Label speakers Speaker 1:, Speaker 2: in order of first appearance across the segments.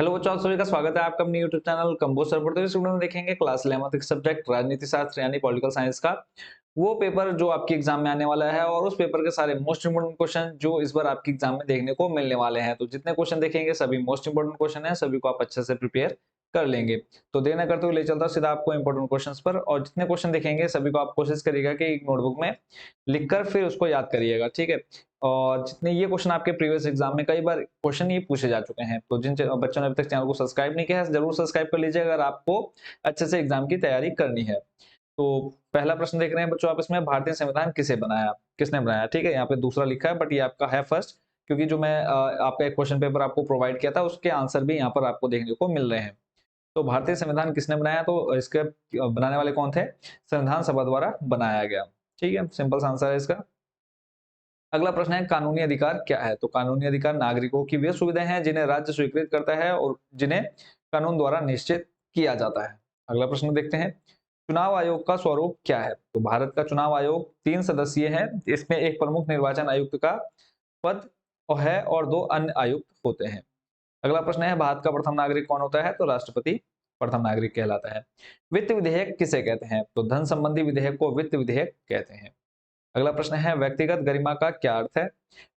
Speaker 1: Hello बच्चों, आप सभी का स्वागत है आपका अपने यूट्यूब चैनल कंबोज सर पर। तो इस वीडियो में देखेंगे क्लास 11th सब्जेक्ट राजनीति शास्त्र यानी पॉलिटिकल साइंस का वो पेपर जो आपके एग्जाम में आने वाला है और उस पेपर के सारे मोस्ट इंपोर्टेंट क्वेश्चन जो इस बार आपके एग्जाम में देखने को मिलने वाले हैं। तो जितने क्वेश्चन देखेंगे सभी मोस्ट इंपोर्टेंट क्वेश्चन है, सभी को आप अच्छे से प्रिपेयर कर लेंगे। तो देर न करते हुए ले चलता हूं सीधा आपको इंपोर्टेंट क्वेश्चंस पर, और जितने क्वेश्चन देखेंगे सभी को आप कोशिश करिएगा कि एक नोटबुक में लिखकर फिर उसको याद करिएगा, ठीक है। और जितने ये क्वेश्चन आपके प्रीवियस एग्जाम में कई बार क्वेश्चन ये पूछे जा चुके हैं, तो जिन बच्चों ने अभी तक चैनल को सब्सक्राइब नहीं किया है जरूर सब्सक्राइब कर लीजिए अगर आपको अच्छे से एग्जाम की तैयारी करनी है। तो पहला प्रश्न देख रहे हैं बच्चों आप इसमें, भारतीय संविधान किसे बनाया, किसने बनाया, ठीक है। यहाँ पे दूसरा लिखा है बट ये आपका है फर्स्ट, क्योंकि जो मैं आपका एक क्वेश्चन पेपर आपको प्रोवाइड किया था उसके आंसर भी यहाँ पर आपको देखने को मिल रहे हैं। तो भारतीय संविधान किसने बनाया, तो इसके बनाने वाले कौन थे, संविधान सभा द्वारा बनाया गया, ठीक है। सिंपल आंसर है इसका। अगला प्रश्न है कानूनी अधिकार क्या है, तो कानूनी अधिकार नागरिकों की वे सुविधाएं हैं जिन्हें राज्य स्वीकृत करता है और जिन्हें कानून द्वारा निश्चित किया जाता है। अगला प्रश्न देखते हैं, चुनाव आयोग का स्वरूप क्या है, तो भारत का चुनाव आयोग 3 सदस्यीय है। इसमें एक प्रमुख निर्वाचन आयुक्त का पद है और 2 अन्य आयुक्त होते हैं। अगला प्रश्न है भारत का प्रथम नागरिक कौन होता है, तो राष्ट्रपति प्रथम नागरिक कहलाता है। वित्त विधेयक किसे कहते हैं, तो धन संबंधी विधेयक को वित्त विधेयक कहते हैं। अगला प्रश्न है व्यक्तिगत गरिमा का क्या अर्थ है,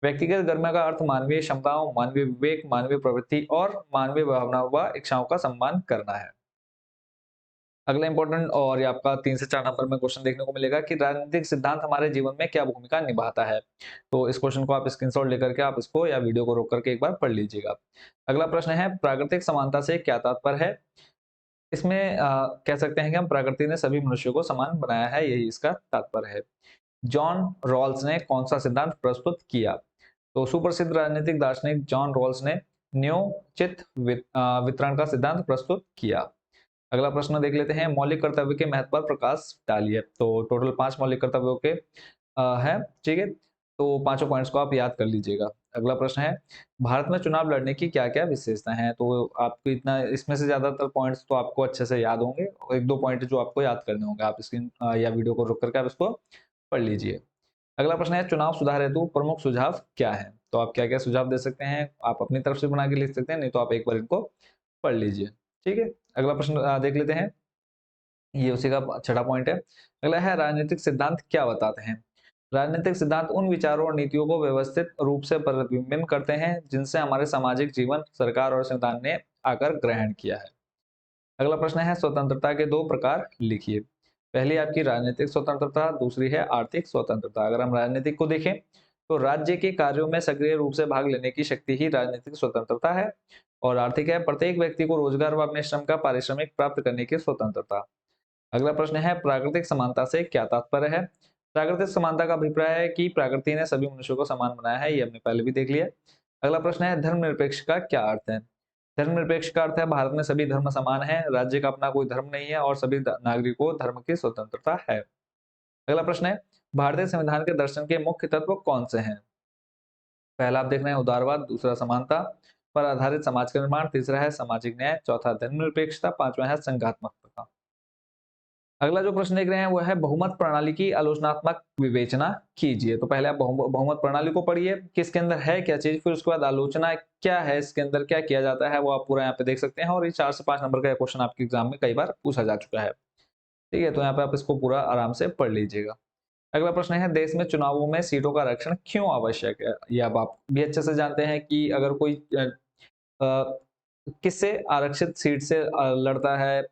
Speaker 1: व्यक्तिगत गरिमा का अर्थ मानवीय क्षमताओं, मानवीय विवेक, मानवीय प्रवृत्ति और मानवीय भावनाओं व इच्छाओं का सम्मान करना है। अगला इंपॉर्टेंट और ये आपका 3 से 4 नंबर में क्वेश्चन देखने को मिलेगा कि राजनीतिक सिद्धांत हमारे जीवन में क्या भूमिका निभाता है। तो इस क्वेश्चन को आप स्क्रीनशॉट लेकर के आप इसको या वीडियो को रोक करके एक बार पढ़ लीजिएगा। अगला प्रश्न है प्राकृतिक समानता से क्या तात्पर्य है। इसमें कह सकते हैं कि हम प्रकृति ने सभी मनुष्यों को समान बनाया है, यही इसका तात्पर्य है। जॉन रॉल्स ने कौन सा सिद्धांत प्रस्तुत किया, तो सुप्रसिद्ध राजनीतिक दार्शनिक जॉन रॉल्स ने न्योचित वितरण का सिद्धांत प्रस्तुत किया। अगला प्रश्न देख लेते हैं, मौलिक कर्तव्य के महत्व पर प्रकाश डालिए। तो टोटल 5 मौलिक कर्तव्यों के है, ठीक है। तो पांचों पॉइंट्स को आप याद कर लीजिएगा। अगला प्रश्न है भारत में चुनाव लड़ने की क्या क्या विशेषताएं हैं, तो आपको इतना इसमें से ज्यादातर पॉइंट्स तो आपको अच्छे से याद होंगे, और 1-2 पॉइंट जो आपको याद करने होंगे आप स्क्रीन या वीडियो को रोक करके आप इसको पढ़ लीजिए। अगला प्रश्न है चुनाव सुधार हेतु प्रमुख सुझाव क्या है, तो आप क्या क्या सुझाव दे सकते हैं, आप अपनी तरफ से बना के लिख सकते हैं, नहीं तो आप एक बार इनको पढ़ लीजिए, ठीक है। अगला प्रश्न देख लेते हैं, ये उसी का छठा पॉइंट है। अगला है राजनीतिक सिद्धांत क्या बताते हैं। राजनीतिक सिद्धांत उन विचारों और नीतियों को व्यवस्थित रूप से प्रतिबिंबित करते हैं जिनसे हमारे सामाजिक जीवन, सरकार और संविधान ने आकर ग्रहण किया है। अगला प्रश्न है स्वतंत्रता के 2 प्रकार लिखिए। पहली आपकी राजनीतिक स्वतंत्रता, दूसरी है आर्थिक स्वतंत्रता। अगर हम राजनीतिक को देखें तो राज्य के कार्यों में सक्रिय रूप से भाग लेने की शक्ति ही राजनीतिक स्वतंत्रता है, और आर्थिक है प्रत्येक व्यक्ति को रोजगार व अपने श्रम का पारिश्रमिक प्राप्त करने की स्वतंत्रता। अगला प्रश्न है प्राकृतिक समानता से क्या तात्पर्य है। प्राकृतिक समानता का अभिप्राय है कि प्रकृति ने सभी मनुष्यों को समान बनाया है, ये हमने पहले भी देख लिया। अगला प्रश्न है धर्मनिरपेक्ष का क्या अर्थ है। धर्मनिरपेक्ष का अर्थ है भारत में सभी धर्म समान है, राज्य का अपना कोई धर्म नहीं है और सभी नागरिकों को धर्म की स्वतंत्रता है। अगला प्रश्न है भारतीय संविधान के दर्शन के मुख्य तत्व कौन से हैं। पहला आप देख रहे हैं उदारवाद, दूसरा समानता पर आधारित समाज का निर्माण, तीसरा है सामाजिक न्याय, चौथा धर्मनिरपेक्षता, पांचवा है संघात्मकता। अगला जो प्रश्न देख रहे हैं वो है बहुमत प्रणाली की आलोचनात्मक विवेचना कीजिए। तो पहले आप बहुमत प्रणाली को पढ़िए कि इसके अंदर है क्या चीज, फिर उसके बाद आलोचना क्या है, इसके अंदर क्या किया जाता है वो आप पूरा यहाँ पे देख सकते हैं। और ये 4 से 5 नंबर का क्वेश्चन आपके एग्जाम में कई बार पूछा जा चुका है, ठीक है। तो यहाँ पे आप इसको पूरा आराम से पढ़ लीजिएगा। अगला प्रश्न है देश में चुनावों में सीटों का आरक्षण क्यों आवश्यक है। ये अब आप भी अच्छे से जानते हैं कि अगर कोई अ, किससे आरक्षित सीट से लड़ता है,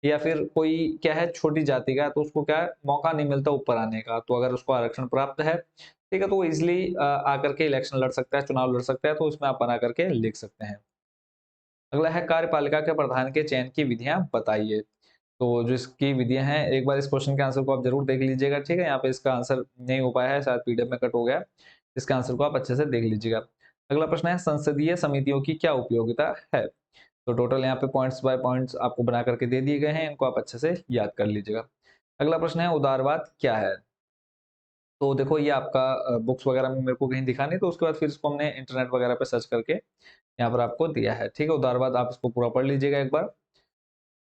Speaker 1: या फिर कोई क्या है छोटी जाति का है, तो उसको क्या है मौका नहीं मिलता ऊपर आने का, तो अगर उसको आरक्षण प्राप्त है, ठीक है, तो वो इजिली आकर के इलेक्शन लड़ सकता है, चुनाव लड़ सकता है। तो उसमें आप बना करके लिख सकते हैं। अगला है कार्यपालिका के प्रधान के चयन की विधियां बताइए। तो जो इसकी विधियां हैं एक बार इस क्वेश्चन के आंसर को आप जरूर देख लीजिएगा, ठीक है। यहाँ पे इसका आंसर नहीं हो पाया है, शायद पीडीएफ में कट हो गया, इसका आंसर को आप अच्छे से देख लीजिएगा। अगला प्रश्न है संसदीय समितियों की क्या उपयोगिता है। तो टोटल यहाँ पे पॉइंट्स बाय पॉइंट्स आपको बना करके दे दिए गए हैं, इनको आप अच्छे से याद कर लीजिएगा। अगला प्रश्न है उदारवाद क्या है। तो देखो ये आपका बुक्स वगैरह में मेरे को कहीं दिखा नहीं, तो उसके बाद फिर इसको हमने इंटरनेट वगैरह पे सर्च करके यहाँ पर आपको दिया है, ठीक है। उदारवाद आप इसको पूरा पढ़ लीजिएगा एक बार,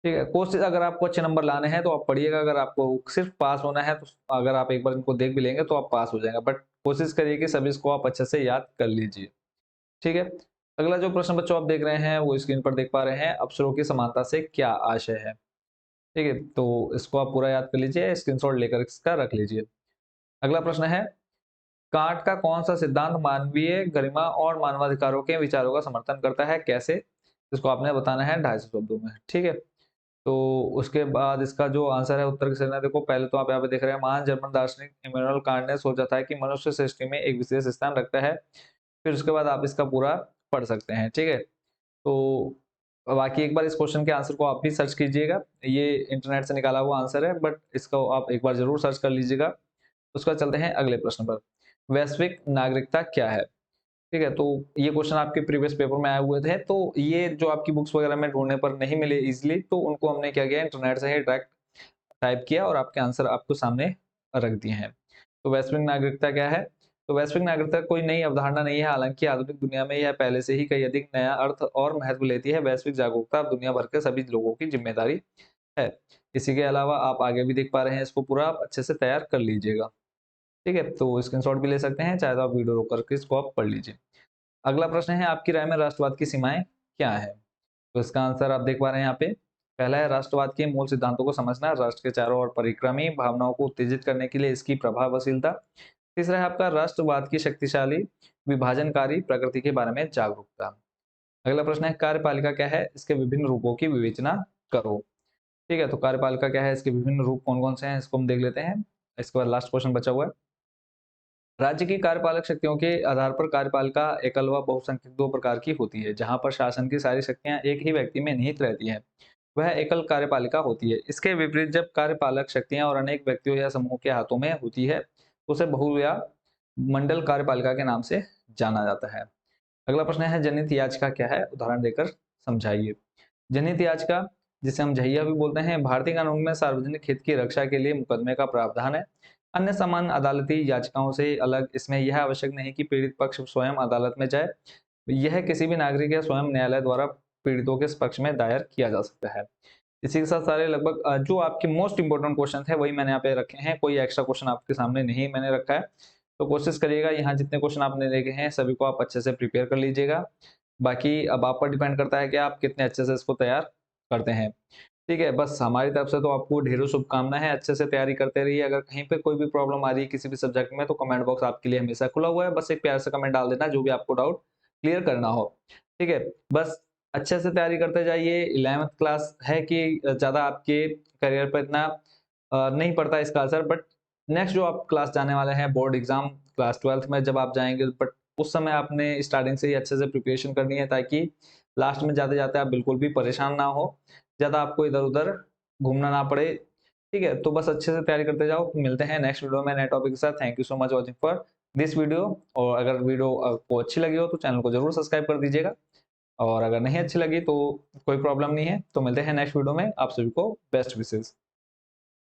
Speaker 1: ठीक है। कोशिश अगर आपको अच्छे नंबर लाने हैं तो आप पढ़िएगा, अगर आपको सिर्फ पास होना है तो अगर आप एक बार इनको देख भी लेंगे तो आप पास हो जाएंगे, बट कोशिश करिए कि सभी इसको आप अच्छे से याद कर लीजिए, ठीक है। अगला जो प्रश्न बच्चों आप देख रहे हैं वो स्क्रीन पर देख पा रहे हैं, अक्षरों की समानता से क्या आशय है। ठीक है, तो इसको आप पूरा याद कर लीजिए, स्क्रीनशॉट लेकर इसका रख लीजिए। अगला प्रश्न है, कांट का कौन सा सिद्धांत मानवीय गरिमा और मानवाधिकारों के विचारों का समर्थन करता है, कैसे? इसको आपने बताना है 250 शब्दों में। ठीक है, तो उसके बाद इसका जो आंसर है उत्तर की श्रेणी, देखो पहले तो आप यहाँ पे देख रहे हैं, महान जर्मन दार्शनिक इमैनुअल कांट ने सोचा था कि मनुष्य सृष्टि में एक विशेष स्थान रखता है। फिर उसके बाद आप इसका पूरा पढ़ सकते हैं। ठीक है, तो बाकी एक बार इस क्वेश्चन के आंसर को आप भी सर्च कीजिएगा, ये इंटरनेट से निकाला हुआ आंसर है, बट इसको आप एक बार जरूर सर्च कर लीजिएगा। उसके बाद चलते हैं अगले प्रश्न पर। वैश्विक नागरिकता क्या है? ठीक है, तो ये क्वेश्चन आपके प्रीवियस पेपर में आए हुए थे, तो ये जो आपकी बुक्स वगैरह में ढूंढने पर नहीं मिले इजीली, तो उनको हमने क्या किया, इंटरनेट से ही डायरेक्ट टाइप किया और आपके आंसर आपको सामने रख दिए हैं। तो वैश्विक नागरिकता क्या है? तो वैश्विक नागरिकता कोई नई अवधारणा नहीं है, हालांकि आधुनिक दुनिया में यह पहले से ही कई अधिक नया अर्थ और महत्व लेती है। वैश्विक जागरूकता दुनिया भर के सभी लोगों की जिम्मेदारी है। इसी के अलावा आप आगे भी देख पा रहे हैं, इसको पूरा आप अच्छे से तैयार कर लीजिएगा। ठीक है, तो स्क्रीनशॉट भी ले सकते हैं, चाहे तो आप वीडियो रोक करके इसको आप पढ़ लीजिए। अगला प्रश्न है, आपकी राय में राष्ट्रवाद की सीमाएं क्या है? तो इसका आंसर आप देख पा रहे हैं यहाँ पे। पहला है, राष्ट्रवाद के मूल सिद्धांतों को समझना, राष्ट्र के चारों ओर परिक्रमी भावनाओं को उत्तेजित करने के लिए इसकी प्रभावशीलता। तीसरा है आपका, राष्ट्रवाद की शक्तिशाली विभाजनकारी प्रकृति के बारे में जागरूकता। अगला प्रश्न है, कार्यपालिका क्या है, इसके विभिन्न रूपों की विवेचना करो। ठीक है, तो कार्यपालिका क्या है, इसके विभिन्न रूप कौन कौन से हैं, इसको हम देख लेते हैं। इसके बाद लास्ट क्वेश्चन बचा हुआ है, राज्य की कार्यपालक शक्तियों के आधार पर कार्यपालिका एकल व बहुसंख्यक दो प्रकार की होती है। जहां पर शासन की सारी शक्तियां एक ही व्यक्ति में निहित रहती हैं, वह एकल कार्यपालिका होती है। इसके विपरीत जब कार्यपालक शक्तियां और अनेक व्यक्तियों या समूह के हाथों में होती है, तो उसे बहु या मंडल कार्यपालिका के नाम से जाना जाता है। अगला प्रश्न है, जनहित याचिका क्या है, उदाहरण देकर समझाइए। जनहित याचिका, जिसे हम जहिया भी बोलते हैं, भारतीय कानून में सार्वजनिक हित की रक्षा के लिए मुकदमे का प्रावधान है। अन्य सामान्य अदालती याचिकाओं से अलग इसमें यह आवश्यक नहीं कि पीड़ित पक्ष स्वयं अदालत में जाए, यह किसी भी नागरिक या स्वयं न्यायालय द्वारा पीड़ितों के पक्ष में दायर किया जा सकता है। इसी के साथ सारे लगभग जो आपके मोस्ट इंपोर्टेंट क्वेश्चन थे वही मैंने यहाँ पे रखे हैं, कोई एक्स्ट्रा क्वेश्चन आपके सामने नहीं मैंने रखा है। तो कोशिश करिएगा यहाँ जितने क्वेश्चन आपने देखे हैं सभी को आप अच्छे से प्रिपेयर कर लीजिएगा। बाकी अब आप पर डिपेंड करता है कि आप कितने अच्छे से इसको तैयार करते हैं। ठीक है, बस हमारी तरफ से तो आपको ढेरों शुभकामनाएं हैं, अच्छे से तैयारी करते रहिए। अगर कहीं पे कोई भी प्रॉब्लम आ रही है किसी भी सब्जेक्ट में, तो कमेंट बॉक्स आपके लिए हमेशा खुला हुआ है, बस एक प्यार से कमेंट डाल देना जो भी आपको डाउट क्लियर करना हो। ठीक है, बस अच्छे से तैयारी करते जाइए। 11th क्लास है कि ज्यादा आपके करियर पर इतना नहीं पड़ता इसका असर, बट नेक्स्ट जो आप क्लास जाने वाले हैं, बोर्ड एग्जाम क्लास 12th में जब आप जाएंगे, बट उस समय आपने स्टार्टिंग से ही अच्छे से प्रिपरेशन करनी है, ताकि लास्ट में जाते जाते आप बिल्कुल भी परेशान ना हो, ज्यादा आपको इधर उधर घूमना ना पड़े। ठीक है, तो बस अच्छे से तैयारी करते जाओ। मिलते हैं नेक्स्ट वीडियो में नए टॉपिक के साथ। Thank you so much watching for this video. और अगर वीडियो आपको अच्छी लगी हो तो चैनल को जरूर सब्सक्राइब कर दीजिएगा, और अगर नहीं अच्छी लगी तो कोई प्रॉब्लम नहीं है। तो मिलते हैं नेक्स्ट वीडियो में, आप सभी को बेस्ट विशेष।